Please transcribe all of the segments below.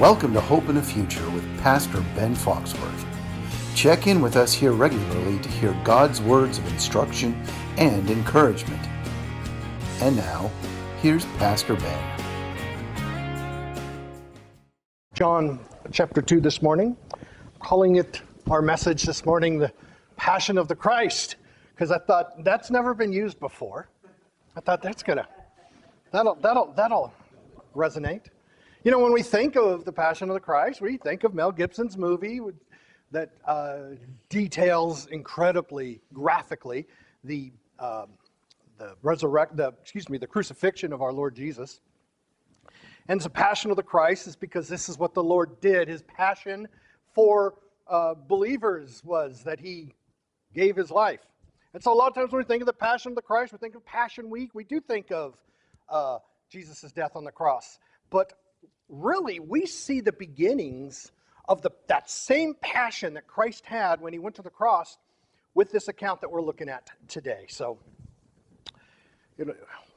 Welcome to Hope in the Future with Pastor Ben Foxworth. Check in with us here regularly to hear God's words of instruction and encouragement. And now, here's Pastor Ben. John chapter 2 this morning, calling it our message this morning, the Passion of the Christ, because I thought that's never been used before. I thought that'll resonate. You know, when we think of the Passion of the Christ, we think of Mel Gibson's movie that details incredibly graphically the crucifixion of our Lord Jesus. And the Passion of the Christ is because this is what the Lord did. His passion for believers was that he gave his life. And so a lot of times when we think of the Passion of the Christ, we think of Passion Week. We do think of Jesus' death on the cross. But really, we see the beginnings of that same passion that Christ had when he went to the cross with this account that we're looking at today. So,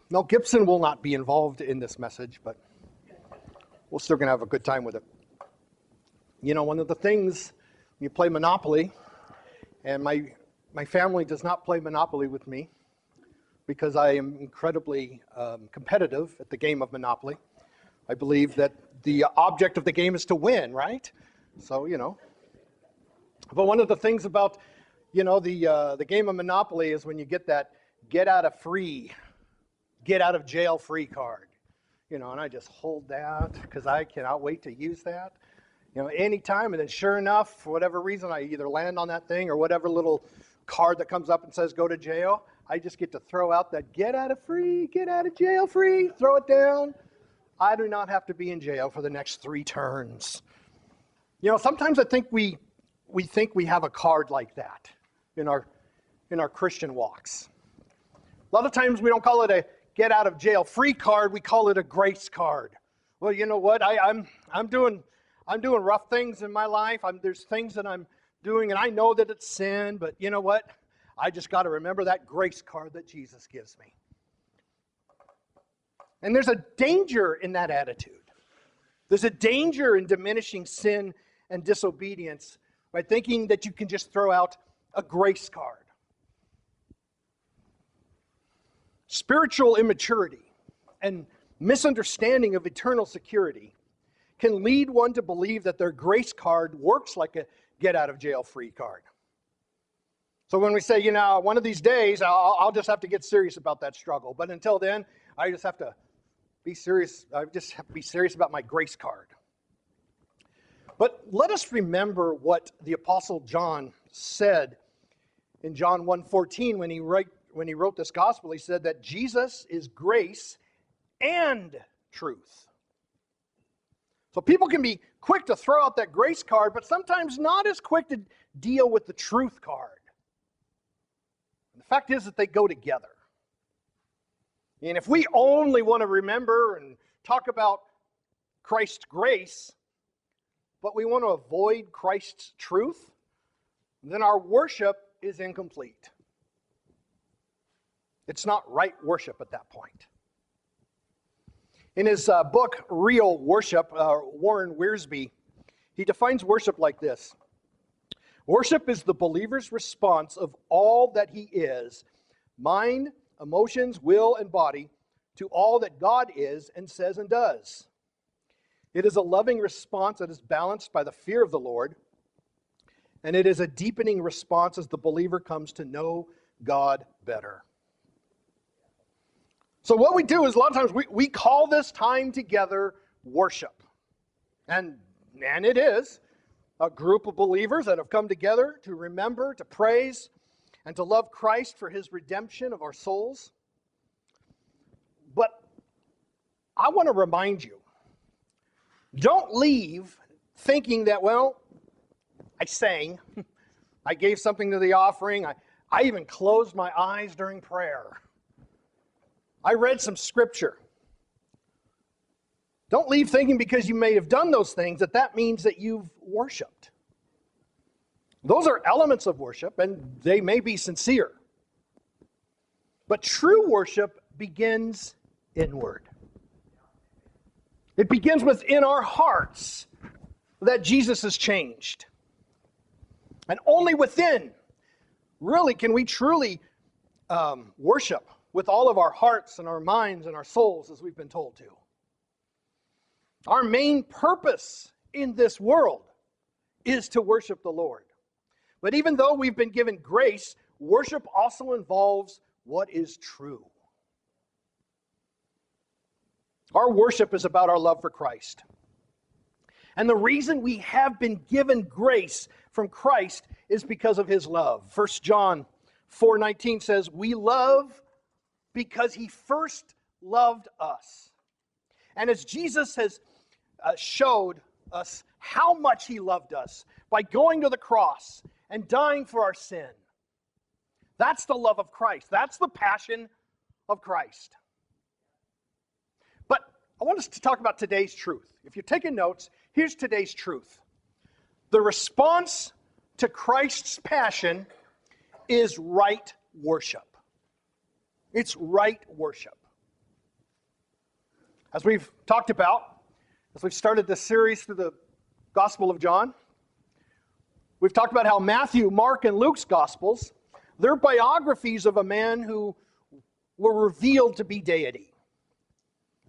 Mel Gibson will not be involved in this message, but we're still going to have a good time with it. You know, one of the things, you play Monopoly, and my family does not play Monopoly with me because I am incredibly competitive at the game of Monopoly. I believe that the object of the game is to win, right? So, But one of the things about, the game of Monopoly is when you get that get out of jail free card. And I just hold that because I cannot wait to use that. Anytime, and then sure enough, for whatever reason, I either land on that thing or whatever little card that comes up and says go to jail, I just get to throw out that get out of jail free, throw it down. I do not have to be in jail for the next 3 turns. Sometimes I think we think we have a card like that in our Christian walks. A lot of times we don't call it a get out of jail free card, we call it a grace card. Well, you know what? I'm doing rough things in my life. There's things that I'm doing, and I know that it's sin, but you know what? I just got to remember that grace card that Jesus gives me. And there's a danger in that attitude. There's a danger in diminishing sin and disobedience by thinking that you can just throw out a grace card. Spiritual immaturity and misunderstanding of eternal security can lead one to believe that their grace card works like a get-out-of-jail-free card. So when we say, one of these days, I'll just have to get serious about that struggle. But until then, I just have to be serious. I just have to be serious about my grace card. But let us remember what the Apostle John said in John 1:14 when he wrote this gospel. He said that Jesus is grace and truth. So people can be quick to throw out that grace card, but sometimes not as quick to deal with the truth card. And the fact is that they go together. And if we only want to remember and talk about Christ's grace, but we want to avoid Christ's truth, then our worship is incomplete. It's not right worship at that point. In his book, Real Worship, Warren Wiersbe, he defines worship like this. Worship is the believer's response of all that he is, mind, emotions, will, and body, to all that God is and says and does. It is a loving response that is balanced by the fear of the Lord, and it is a deepening response as the believer comes to know God better. So what we do is a lot of times we call this time together worship. And it is a group of believers that have come together to remember, to praise, and to love Christ for his redemption of our souls. But I want to remind you, don't leave thinking that, I sang, I gave something to the offering, I even closed my eyes during prayer. I read some scripture. Don't leave thinking because you may have done those things that means that you've worshiped. Those are elements of worship, and they may be sincere. But true worship begins inward. It begins within our hearts that Jesus has changed. And only within, really, can we truly worship with all of our hearts and our minds and our souls, as we've been told to. Our main purpose in this world is to worship the Lord. But even though we've been given grace, worship also involves what is true. Our worship is about our love for Christ. And the reason we have been given grace from Christ is because of his love. 1 John 4:19 says, "We love because he first loved us." And as Jesus has showed us how much he loved us by going to the cross and dying for our sin, that's the love of Christ. That's the passion of Christ. But I want us to talk about today's truth. If you're taking notes, here's today's truth. The response to Christ's passion is right worship. It's right worship. As we've talked about, as we've started this series through the Gospel of John, we've talked about how Matthew, Mark, and Luke's Gospels, they're biographies of a man who were revealed to be deity.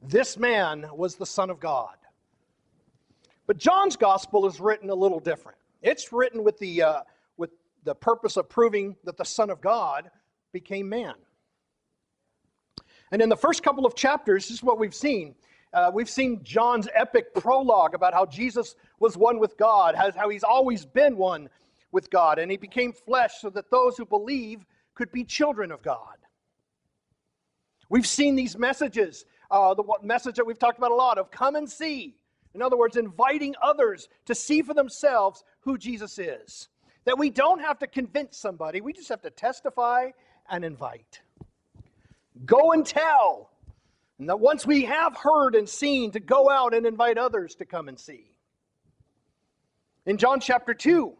This man was the Son of God. But John's Gospel is written a little different. It's written with the purpose of proving that the Son of God became man. And in the first couple of chapters, this is what we've seen. We've seen John's epic prologue about how Jesus was one with God, how he's always been one with God, and he became flesh so that those who believe could be children of God. We've seen these messages, the message that we've talked about a lot of come and see. In other words, inviting others to see for themselves who Jesus is. That we don't have to convince somebody, we just have to testify and invite. Go and tell. And that once we have heard and seen, to go out and invite others to come and see. In John chapter 2,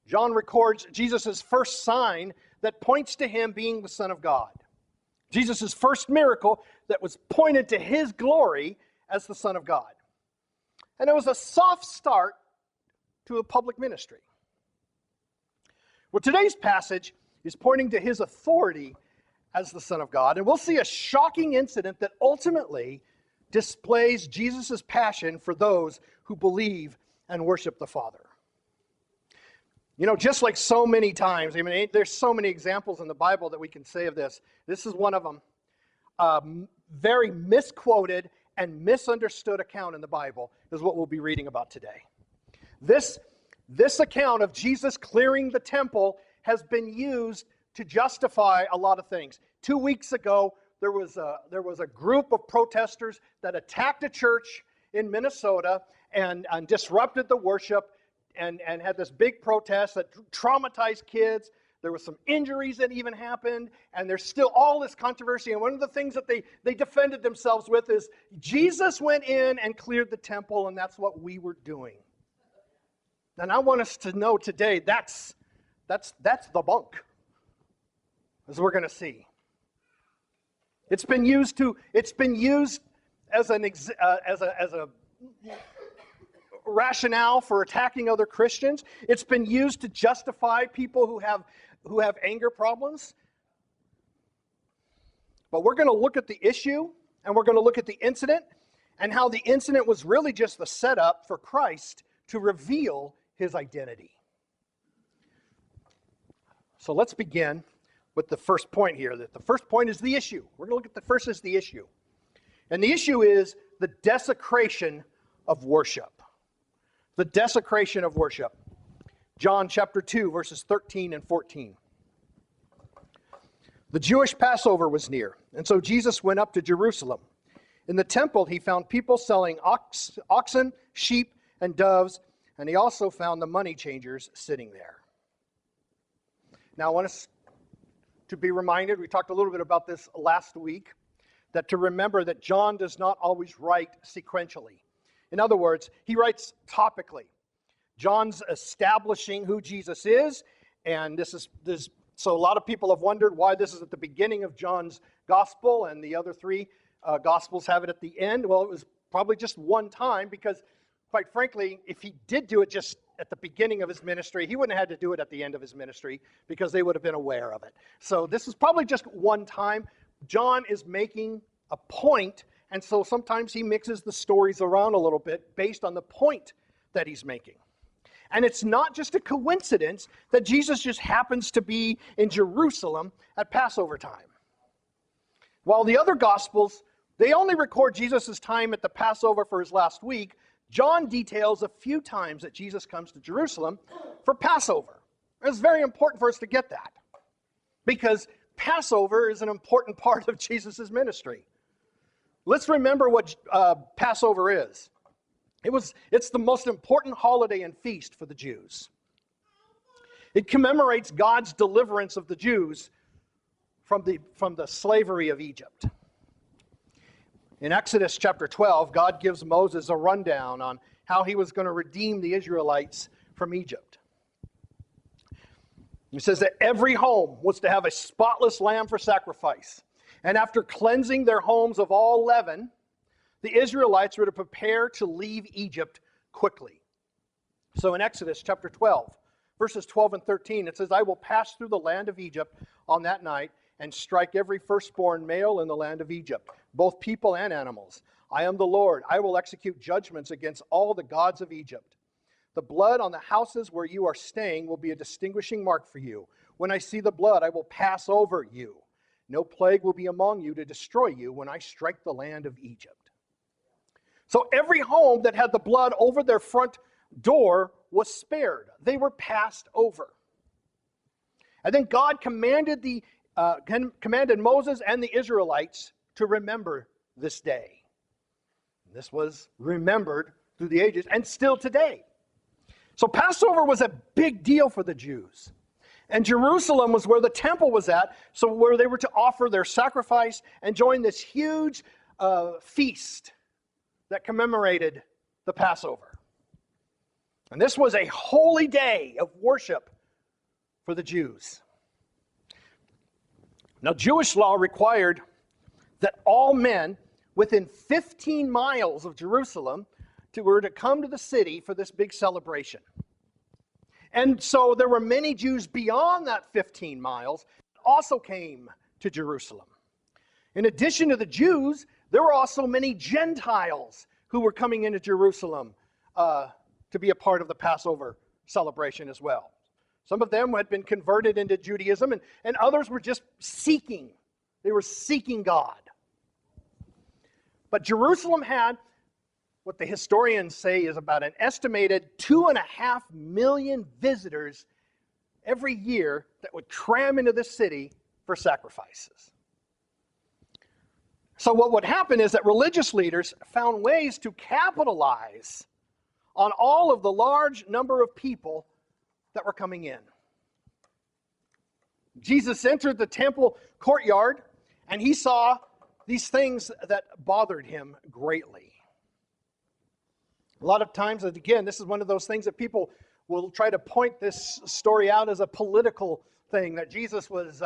John records Jesus' first sign that points to him being the Son of God. Jesus' first miracle that was pointed to his glory as the Son of God. And it was a soft start to a public ministry. Well, today's passage is pointing to his authority as the Son of God. And we'll see a shocking incident that ultimately displays Jesus' passion for those who believe and worship the Father. You know, just like so many times, I mean, there's so many examples in the Bible that we can say of this. This is one of them. Very misquoted and misunderstood account in the Bible is what we'll be reading about today. This account of Jesus clearing the temple has been used to justify a lot of things. 2 weeks ago, there was a group of protesters that attacked a church in Minnesota and disrupted the worship and had this big protest that traumatized kids. There were some injuries that even happened, and there's still all this controversy. And one of the things that they defended themselves with is Jesus went in and cleared the temple, and that's what we were doing. And I want us to know today that's the bunk, as we're going to see. It's been used as a rationale for attacking other Christians. It's been used to justify people who have anger problems. But we're going to look at the issue, and we're going to look at the incident, and how the incident was really just the setup for Christ to reveal his identity. So let's begin with the first point here. That the first point is the issue. We're going to look at the first as the issue. And the issue is the desecration of worship. The desecration of worship. John chapter 2, verses 13 and 14. The Jewish Passover was near, and so Jesus went up to Jerusalem. In the temple, he found people selling oxen, sheep, and doves, and he also found the money changers sitting there. Now, I want us to be reminded, we talked a little bit about this last week, that to remember that John does not always write sequentially. In other words, he writes topically. John's establishing who Jesus is, and so a lot of people have wondered why this is at the beginning of John's gospel and the other three gospels have it at the end. Well, it was probably just one time because quite frankly, if he did do it just at the beginning of his ministry, he wouldn't have had to do it at the end of his ministry because they would have been aware of it. So this is probably just one time. John is making a point, and so sometimes he mixes the stories around a little bit based on the point that he's making. And it's not just a coincidence that Jesus just happens to be in Jerusalem at Passover time. While the other Gospels, they only record Jesus' time at the Passover for his last week, John details a few times that Jesus comes to Jerusalem for Passover. It's very important for us to get that, because Passover is an important part of Jesus' ministry. Let's remember what Passover is. It's the most important holiday and feast for the Jews. It commemorates God's deliverance of the Jews from the slavery of Egypt. In Exodus chapter 12, God gives Moses a rundown on how he was going to redeem the Israelites from Egypt. He says that every home was to have a spotless lamb for sacrifice. And after cleansing their homes of all leaven, the Israelites were to prepare to leave Egypt quickly. So in Exodus chapter 12, verses 12 and 13, it says, I will pass through the land of Egypt on that night and strike every firstborn male in the land of Egypt, both people and animals. I am the Lord. I will execute judgments against all the gods of Egypt. The blood on the houses where you are staying will be a distinguishing mark for you. When I see the blood, I will pass over you. No plague will be among you to destroy you when I strike the land of Egypt. So every home that had the blood over their front door was spared. They were passed over. And then God commanded Moses and the Israelites to remember this day. This was remembered through the ages and still today. So Passover was a big deal for the Jews. And Jerusalem was where the temple was at, so where they were to offer their sacrifice and join this huge feast that commemorated the Passover. And this was a holy day of worship for the Jews. Now, Jewish law required that all men within 15 miles of Jerusalem were to come to the city for this big celebration. And so there were many Jews beyond that 15 miles that also came to Jerusalem. In addition to the Jews, there were also many Gentiles who were coming into Jerusalem to be a part of the Passover celebration as well. Some of them had been converted into Judaism, and others were just seeking. They were seeking God. But Jerusalem had what the historians say is about an estimated 2.5 million visitors every year that would cram into the city for sacrifices. So what would happen is that religious leaders found ways to capitalize on all of the large number of people that were coming in. Jesus entered the temple courtyard, and he saw these things that bothered him greatly. A lot of times, and again, this is one of those things that people will try to point this story out as a political thing, that Jesus was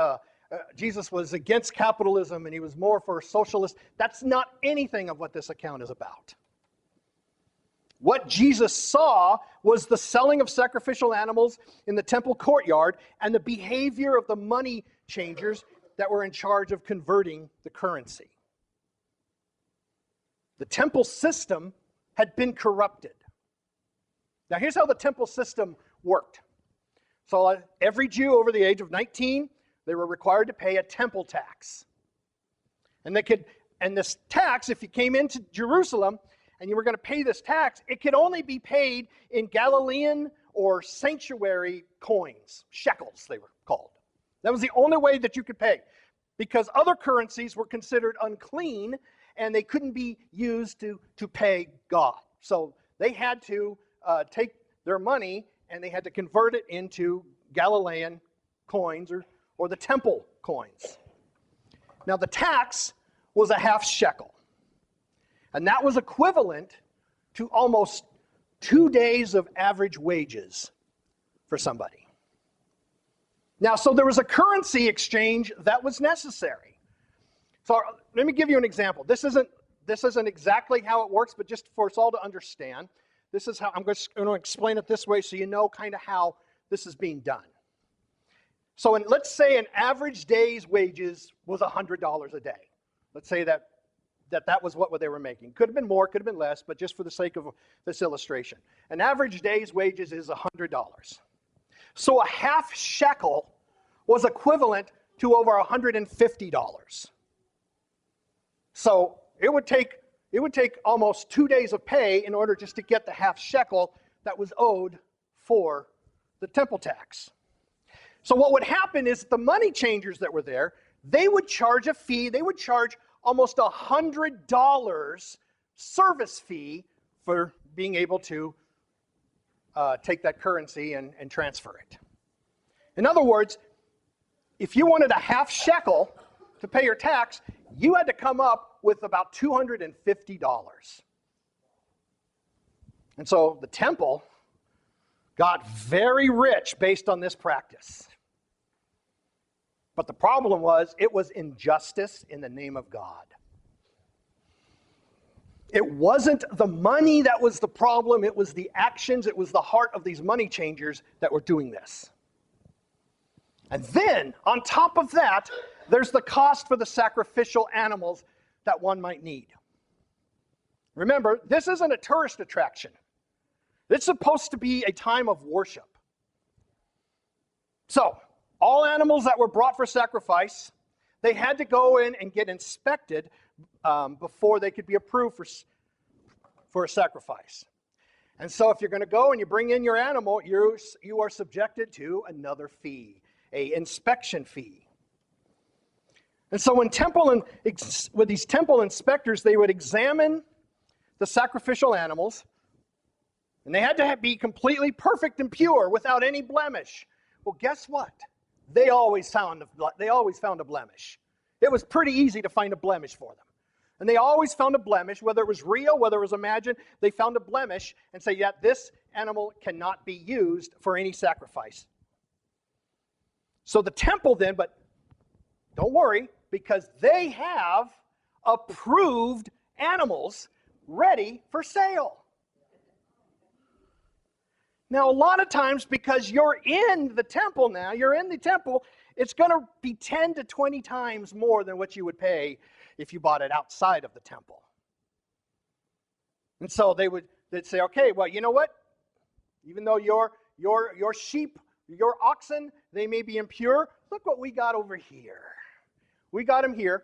against capitalism and he was more for socialist. That's not anything of what this account is about. What Jesus saw was the selling of sacrificial animals in the temple courtyard and the behavior of the money changers that were in charge of converting the currency. The temple system had been corrupted. Now here's how the temple system worked. So every Jew over the age of 19, they were required to pay a temple tax. And this tax, if you came into Jerusalem and you were going to pay this tax, it could only be paid in Galilean or sanctuary coins, shekels they were called. That was the only way that you could pay, because other currencies were considered unclean and they couldn't be used to pay God. So they had to take their money and they had to convert it into Galilean coins or the temple coins. Now the tax was a half shekel. And that was equivalent to almost 2 days of average wages for somebody. Now, so there was a currency exchange that was necessary. So let me give you an example. This isn't exactly how it works, but just for us all to understand. This is how I'm going to explain it this way so you know kind of how this is being done. So let's say an average day's wages was $100 a day. Let's say that was what they were making. Could have been more, could have been less, but just for the sake of this illustration. An average day's wages is $100. So a half shekel was equivalent to over $150. So it would take almost 2 days of pay in order just to get the half shekel that was owed for the temple tax. So what would happen is the money changers that were there, they would charge a fee. They would charge almost $100 service fee for being able to take that currency and transfer it. In other words, if you wanted a half shekel to pay your tax, you had to come up with about $250. And so the temple got very rich based on this practice. But the problem was, it was injustice in the name of God. It wasn't the money that was the problem, it was the actions, it was the heart of these money changers that were doing this. And then, on top of that, there's the cost for the sacrificial animals that one might need. Remember, this isn't a tourist attraction. It's supposed to be a time of worship. So, all animals that were brought for sacrifice, they had to go in and get inspected before they could be approved for a sacrifice. And so if you're going to go and you bring in your animal, you are subjected to another fee, an inspection fee. And so with these temple inspectors, they would examine the sacrificial animals, and they had to be completely perfect and pure without any blemish. Well, guess what? They always found a blemish. It was pretty easy to find a blemish for them. And they always found a blemish, whether it was real, whether it was imagined, they found a blemish and say, yeah, this animal cannot be used for any sacrifice. So the temple then, but don't worry, because they have approved animals ready for sale. Now, a lot of times, because you're in the temple now, it's going to be 10 to 20 times more than what you would pay if you bought it outside of the temple. And so they'd say, okay, well, you know what? Even though your sheep, your oxen, they may be impure, look what we got over here. We got them here.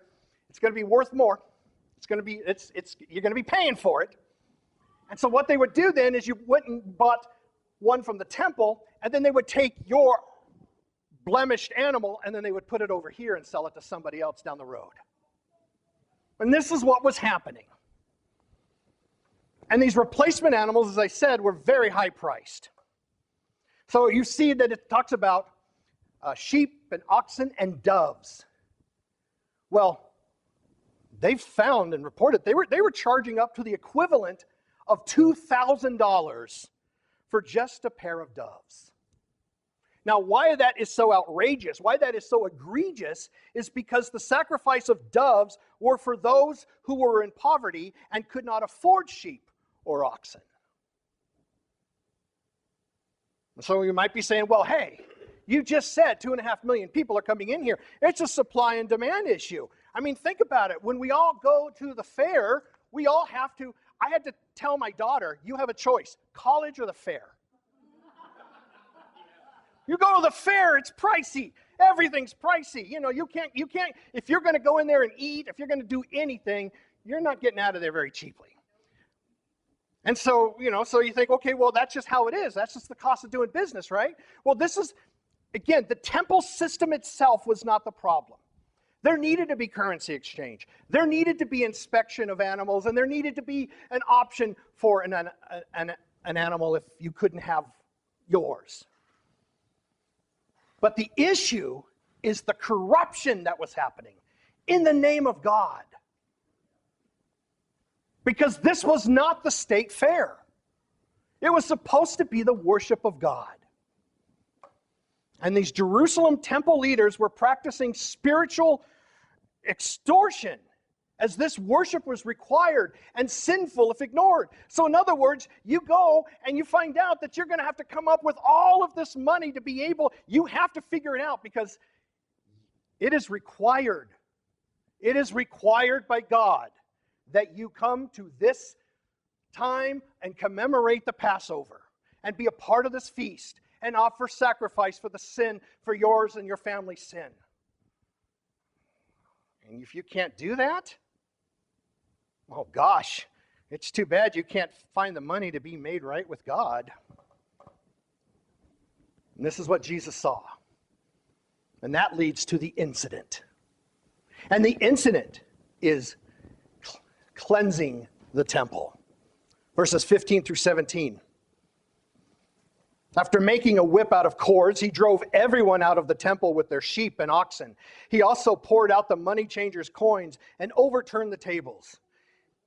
It's going to be worth more. You're going to be paying for it. And so what they would do then is you went and bought one from the temple, and then they would take your blemished animal, and then they would put it over here and sell it to somebody else down the road. And this is what was happening. And these replacement animals, as I said, were very high priced. So you see that it talks about sheep and oxen and doves. Well, they found and reported they were charging up to the equivalent of $2,000 for just a pair of doves. Now, why that is so outrageous, why that is so egregious, is because the sacrifice of doves were for those who were in poverty and could not afford sheep or oxen. So you might be saying, well, hey, you just said 2.5 million people are coming in here. It's a supply and demand issue. I mean, think about it. When we all go to the fair, we all have to, I had to tell my daughter, you have a choice, college or the fair. You go to the fair, it's pricey. Everything's pricey. You know, you can't, if you're going to go in there and eat, if you're going to do anything, you're not getting out of there very cheaply. And so, so you think, okay, well, that's just how it is. That's just the cost of doing business, right? Well, this is, again, the temple system itself was not the problem. There needed to be currency exchange. There needed to be inspection of animals, and there needed to be an option for an animal if you couldn't have yours. But the issue is the corruption that was happening in the name of God. Because this was not the state fair. It was supposed to be the worship of God. And these Jerusalem temple leaders were practicing spiritual extortion as this worship was required and sinful if ignored. So in other words, you go and you find out that you're going to have to come up with all of this money to be able, you have to figure it out because it is required. It is required by God that you come to this time and commemorate the Passover and be a part of this feast and offer sacrifice for the sin, for yours and your family's sin. And if you can't do that, oh gosh, it's too bad you can't find the money to be made right with God. And this is what Jesus saw. And that leads to the incident. And the incident is cleansing the temple. Verses 15 through 17. After making a whip out of cords, he drove everyone out of the temple with their sheep and oxen. He also poured out the money changers' coins and overturned the tables.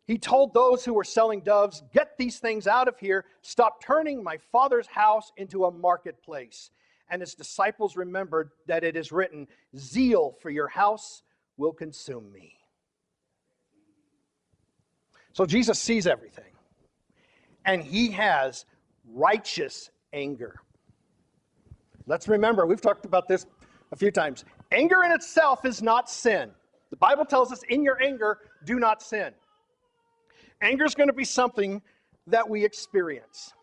He told those who were selling doves, "Get these things out of here. Stop turning my Father's house into a marketplace." And his disciples remembered that it is written, "Zeal for your house will consume me." So Jesus sees everything. And he has righteous anger. Let's remember, we've talked about this a few times. Anger in itself is not sin. The Bible tells us, in your anger, do not sin. Anger is going to be something that we experience.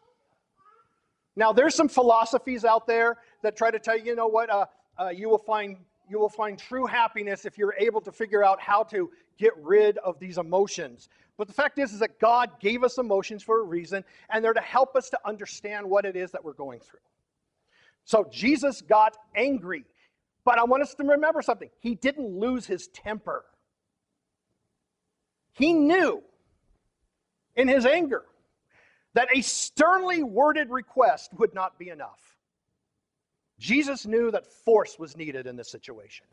Now, there's some philosophies out there that try to tell you, you know what, you will find true happiness if you're able to figure out how to get rid of these emotions. But the fact is that God gave us emotions for a reason, and they're to help us to understand what it is that we're going through. So Jesus got angry. But I want us to remember something. He didn't lose his temper. He knew in his anger that a sternly worded request would not be enough. Jesus knew that force was needed in this situation.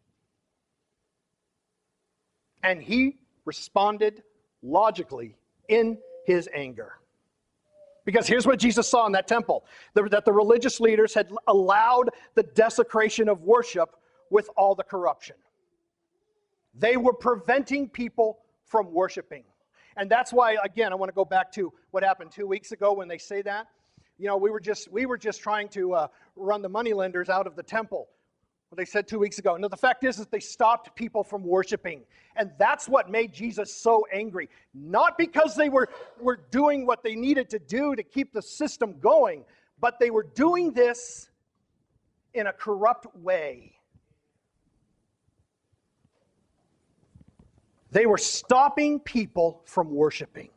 And he responded logically in his anger. Because here's what Jesus saw in that temple, that the religious leaders had allowed the desecration of worship with all the corruption. They were preventing people from worshiping. And that's why, again, I want to go back to what happened 2 weeks ago when they say that. You know, we were just trying to run the moneylenders out of the temple. What they said 2 weeks ago. No, the fact is that they stopped people from worshiping. And that's what made Jesus so angry. Not because they were doing what they needed to do to keep the system going, but they were doing this in a corrupt way. They were stopping people from worshiping.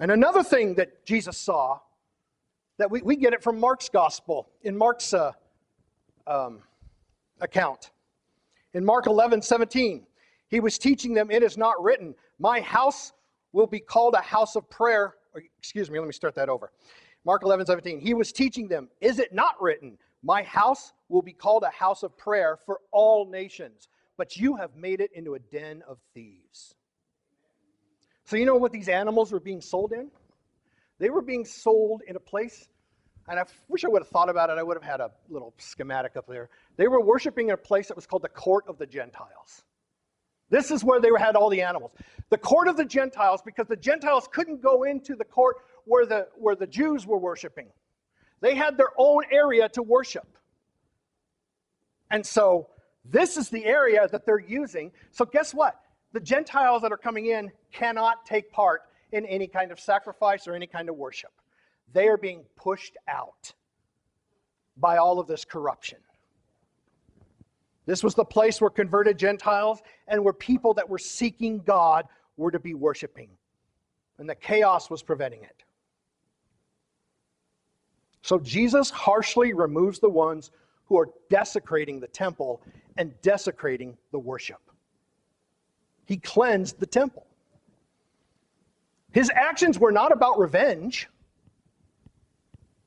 And another thing that Jesus saw, that we get it from Mark's gospel, in Mark's account. In Mark 11:17, he was teaching them, "It is not written, my house will be called a house of prayer." Excuse me, let me start that over. Mark 11:17, he was teaching them, "Is it not written, my house will be called a house of prayer for all nations, but you have made it into a den of thieves." So you know what these animals were being sold in? They were being sold in a place, and I wish I would have thought about it. I would have had a little schematic up there. They were worshiping in a place that was called the Court of the Gentiles. This is where they had all the animals. The Court of the Gentiles, because the Gentiles couldn't go into the court where the Jews were worshiping. They had their own area to worship. And so this is the area that they're using. So guess what? The Gentiles that are coming in cannot take part in any kind of sacrifice or any kind of worship. They are being pushed out by all of this corruption. This was the place where converted Gentiles and where people that were seeking God were to be worshiping. And the chaos was preventing it. So Jesus harshly removes the ones who are desecrating the temple and desecrating the worship. He cleansed the temple. His actions were not about revenge.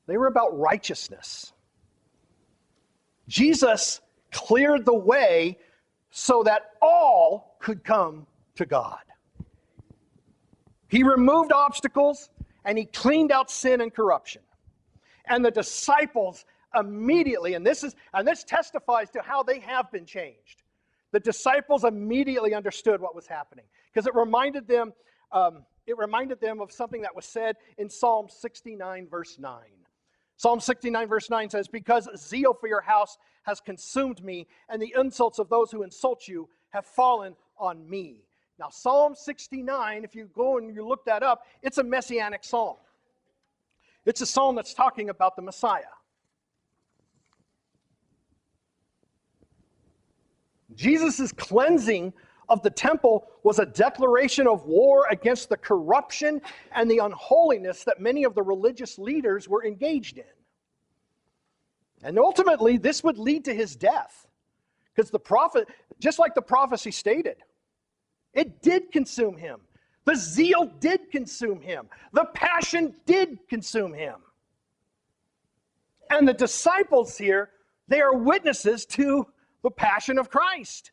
They were about righteousness. Jesus cleared the way so that all could come to God. He removed obstacles and he cleaned out sin and corruption. And the disciples immediately, and this testifies to how they have been changed. the disciples immediately understood what was happening because it reminded them of something that was said in Psalm 69, verse 9. Psalm 69, verse 9 says, "Because zeal for your house has consumed me, and the insults of those who insult you have fallen on me." Now, Psalm 69, if you go and you look that up, it's a messianic psalm. It's a psalm that's talking about the Messiah. Jesus' cleansing of the temple was a declaration of war against the corruption and the unholiness that many of the religious leaders were engaged in. And ultimately, this would lead to his death. Because the prophet, just like the prophecy stated, it did consume him. The zeal did consume him. The passion did consume him. And the disciples here, they are witnesses to the passion of Christ.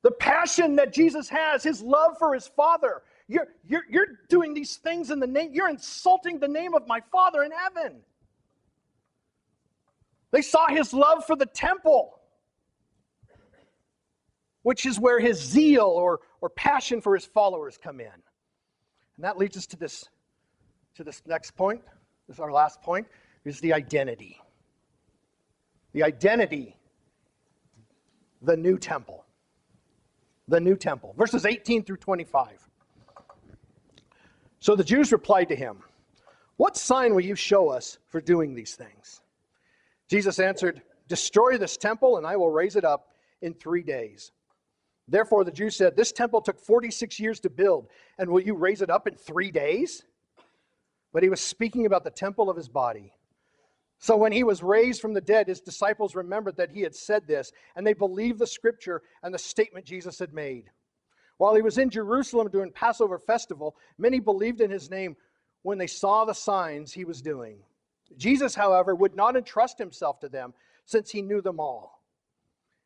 The passion that Jesus has, his love for his Father. You're doing these things in the name, you're insulting the name of my Father in heaven. They saw his love for the temple, which is where his zeal or passion for his followers come in. And that leads us to this next point. This is our last point, is the identity. The identity, the new temple. The new temple. Verses 18 through 25. So the Jews replied to him, "What sign will you show us for doing these things?" Jesus answered, "Destroy this temple, and I will raise it up in 3 days." Therefore the Jews said, "This temple took 46 years to build, and will you raise it up in 3 days?" But he was speaking about the temple of his body. So when he was raised from the dead, his disciples remembered that he had said this, and they believed the scripture and the statement Jesus had made. While he was in Jerusalem during Passover festival, many believed in his name when they saw the signs he was doing. Jesus, however, would not entrust himself to them, since he knew them all.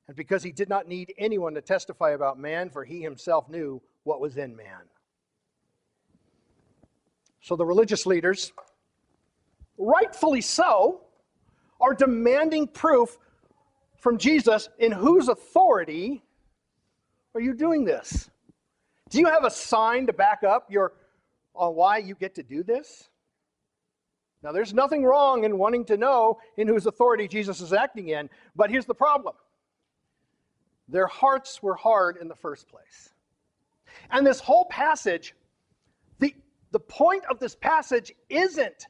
And because he did not need anyone to testify about man, for he himself knew what was in man. So the religious leaders, rightfully so, are demanding proof from Jesus. In whose authority are you doing this? Do you have a sign to back up on why you get to do this? Now, there's nothing wrong in wanting to know in whose authority Jesus is acting in, but here's the problem. Their hearts were hard in the first place. And this whole passage, the point of this passage isn't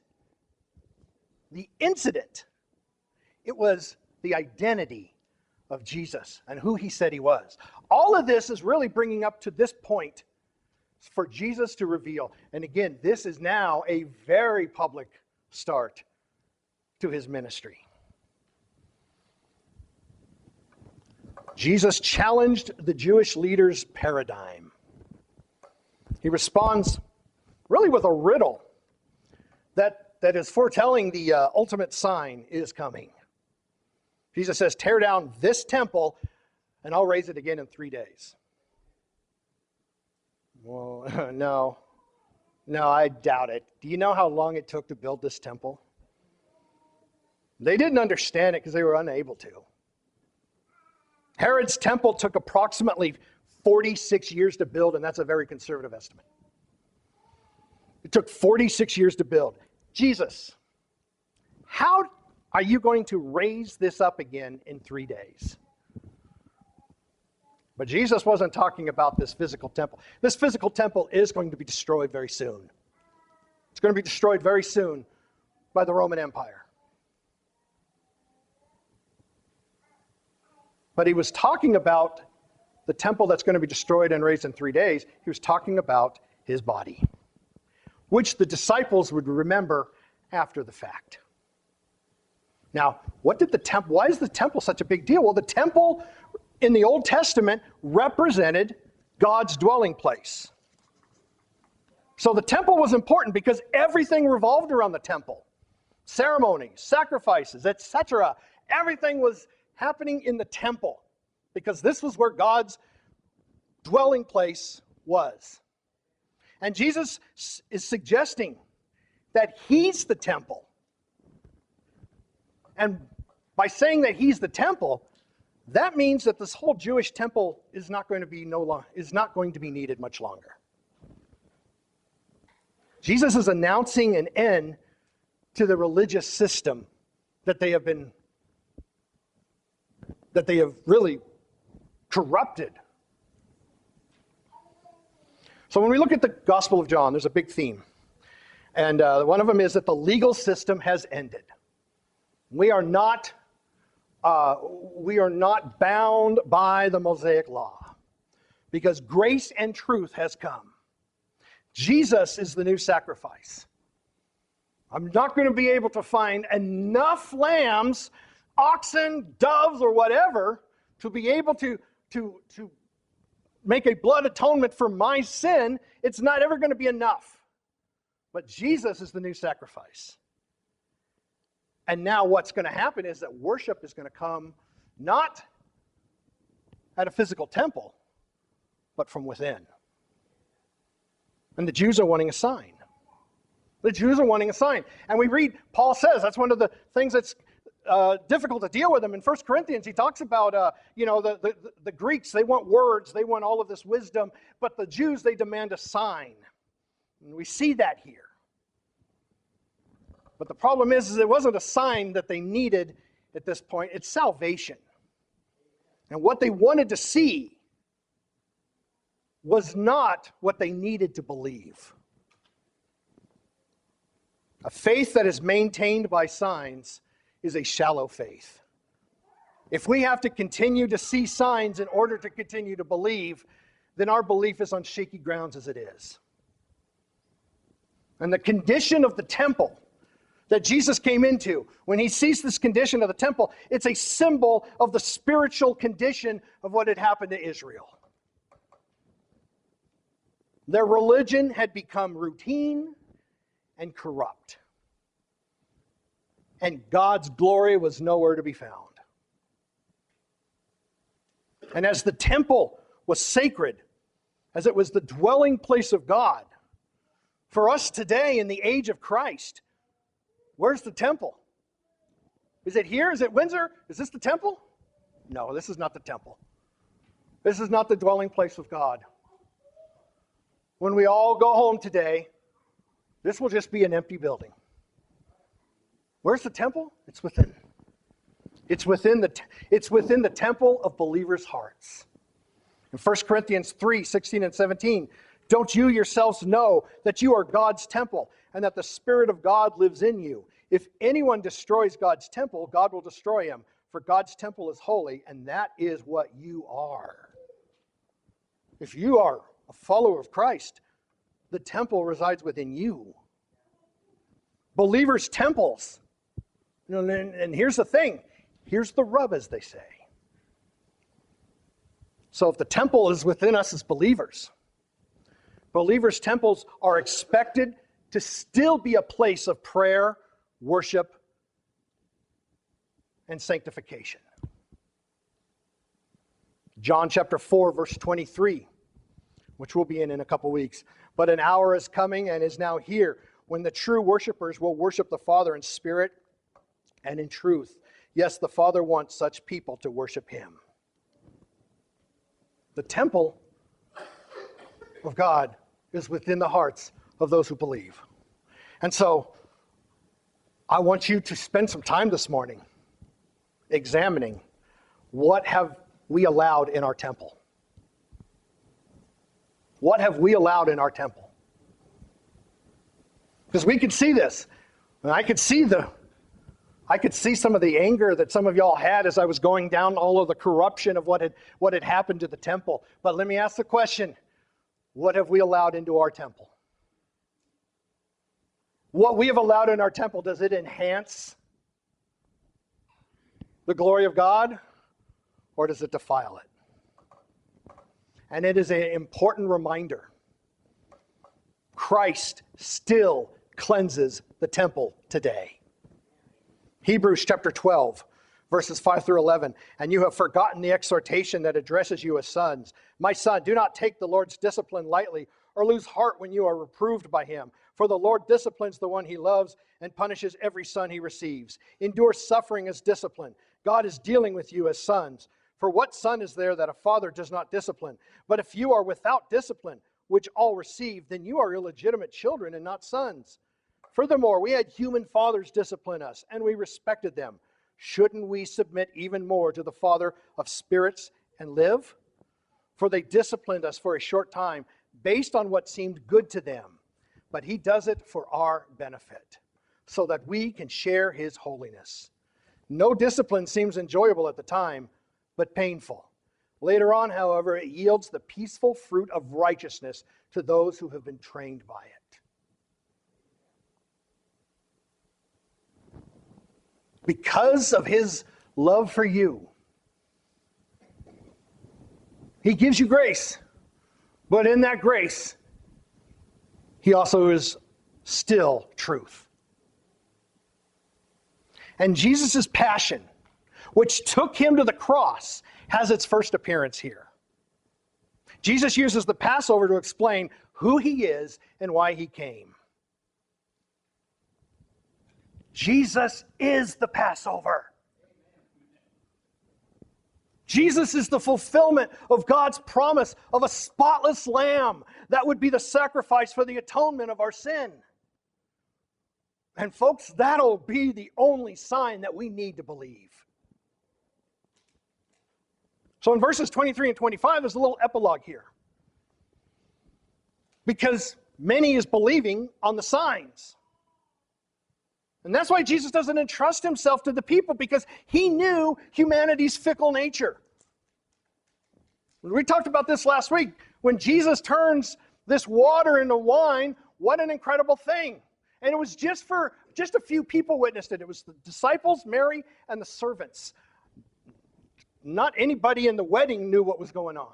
the incident. It was the identity of Jesus and who he said he was. All of this is really bringing up to this point for Jesus to reveal. And again, this is now a very public start to his ministry. Jesus challenged the Jewish leaders' paradigm. He responds really with a riddle that is foretelling the ultimate sign is coming. Jesus says, "Tear down this temple, and I'll raise it again in 3 days." Well, no, I doubt it. Do you know how long it took to build this temple? They didn't understand it because they were unable to. Herod's temple took approximately 46 years to build, and that's a very conservative estimate. It took 46 years to build. Jesus, how are you going to raise this up again in 3 days? But Jesus wasn't talking about this physical temple. This physical temple is going to be destroyed very soon. It's going to be destroyed very soon by the Roman Empire. But he was talking about the temple that's going to be destroyed and raised in 3 days. He was talking about his body, which the disciples would remember after the fact. Now, why is the temple such a big deal? Well, the temple in the Old Testament represented God's dwelling place. So the temple was important because everything revolved around the temple. Ceremonies, sacrifices, etc. Everything was happening in the temple because this was where God's dwelling place was. And Jesus is suggesting that he's the temple. And by saying that he's the temple, that means that this whole Jewish temple is not going to be needed much longer. Jesus is announcing an end to the religious system that they have really corrupted. So when we look at the Gospel of John, there's a big theme. And one of them is that the legal system has ended. We are not bound by the Mosaic law because grace and truth has come. Jesus is the new sacrifice. I'm not going to be able to find enough lambs, oxen, doves, or whatever to be able to make a blood atonement for my sin. It's not ever going to be enough. But Jesus is the new sacrifice. And now what's going to happen is that worship is going to come not at a physical temple, but from within. And the Jews are wanting a sign. The Jews are wanting a sign. And we read, Paul says, that's one of the things that's difficult to deal with them. In 1 Corinthians, he talks about, the Greeks, they want words, they want all of this wisdom, but the Jews, they demand a sign. And we see that here. But the problem is it wasn't a sign that they needed at this point. It's salvation. And what they wanted to see was not what they needed to believe. A faith that is maintained by signs is a shallow faith. If we have to continue to see signs in order to continue to believe, then our belief is on shaky grounds as it is. And the condition of the temple that Jesus came into, when he sees this condition of the temple, it's a symbol of the spiritual condition of what had happened to Israel. Their religion had become routine and corrupt. And God's glory was nowhere to be found. And as the temple was sacred, as it was the dwelling place of God, for us today in the age of Christ, where's the temple? Is it here? Is it Windsor? Is this the temple? No, this is not the temple. This is not the dwelling place of God. When we all go home today, this will just be an empty building. Where's the temple? It's within. It's within the temple of believers' hearts. In 1 Corinthians 3, 16 and 17, don't you yourselves know that you are God's temple and that the Spirit of God lives in you? If anyone destroys God's temple, God will destroy him. For God's temple is holy, and that is what you are. If you are a follower of Christ, the temple resides within you. Believers' temples. And here's the thing. Here's the rub, as they say. So if the temple is within us as believers, believers' temples are expected to still be a place of prayer, worship, and sanctification. John chapter 4, verse 23, which we'll be in a couple weeks. But an hour is coming and is now here when the true worshipers will worship the Father in spirit and in truth. Yes, the Father wants such people to worship him. The temple of God is within the hearts of those who believe. And so, I want you to spend some time this morning examining what have we allowed in our temple. What have we allowed in our temple? Because we could see this. And I could see some of the anger that some of y'all had as I was going down all of the corruption of what had happened to the temple. But let me ask the question, what have we allowed into our temple? What we have allowed in our temple, does it enhance the glory of God, or does it defile it? And it is an important reminder. Christ still cleanses the temple today. Hebrews chapter 12, verses 5 through 11. And you have forgotten the exhortation that addresses you as sons. My son, do not take the Lord's discipline lightly or lose heart when you are reproved by him. For the Lord disciplines the one he loves and punishes every son he receives. Endure suffering as discipline. God is dealing with you as sons. For what son is there that a father does not discipline? But if you are without discipline, which all receive, then you are illegitimate children and not sons. Furthermore, we had human fathers discipline us, and we respected them. Shouldn't we submit even more to the Father of spirits and live? For they disciplined us for a short time based on what seemed good to them. But he does it for our benefit, so that we can share his holiness. No discipline seems enjoyable at the time, but painful. Later on, however, it yields the peaceful fruit of righteousness to those who have been trained by it. Because of his love for you, he gives you grace. But in that grace, he also is still truth. And Jesus' passion, which took him to the cross, has its first appearance here. Jesus uses the Passover to explain who he is and why he came. Jesus is the Passover. Jesus is the fulfillment of God's promise of a spotless lamb that would be the sacrifice for the atonement of our sin. And folks, that'll be the only sign that we need to believe. So in verses 23 and 25, there's a little epilogue here. Because many is believing on the signs. And that's why Jesus doesn't entrust himself to the people, because he knew humanity's fickle nature. We talked about this last week. When Jesus turns this water into wine, what an incredible thing. And it was just a few people witnessed it. It was the disciples, Mary, and the servants. Not anybody in the wedding knew what was going on.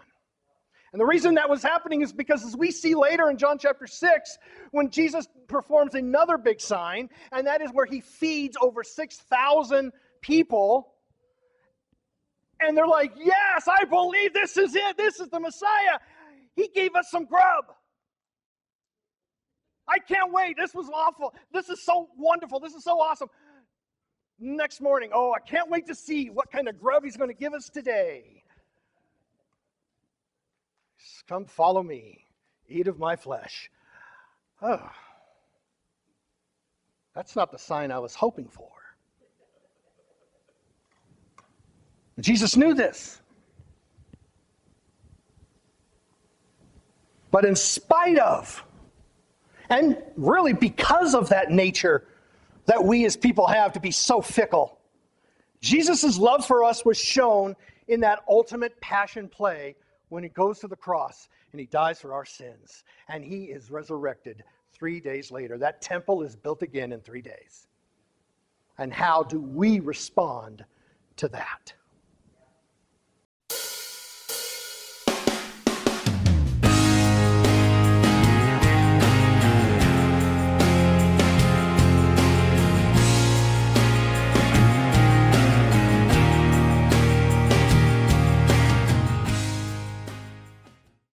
And the reason that was happening is because, as we see later in John chapter 6, when Jesus performs another big sign, and that is where he feeds over 6,000 people, and they're like, yes, I believe this is it. This is the Messiah. He gave us some grub. I can't wait. This was awful. This is so wonderful. This is so awesome. Next morning, oh, I can't wait to see what kind of grub he's going to give us today. Come follow me. Eat of my flesh. Oh, that's not the sign I was hoping for. Jesus knew this. But in spite of, and really because of that nature that we as people have to be so fickle, Jesus' love for us was shown in that ultimate passion play when he goes to the cross and he dies for our sins. And he is resurrected 3 days later. That temple is built again in 3 days. And how do we respond to that?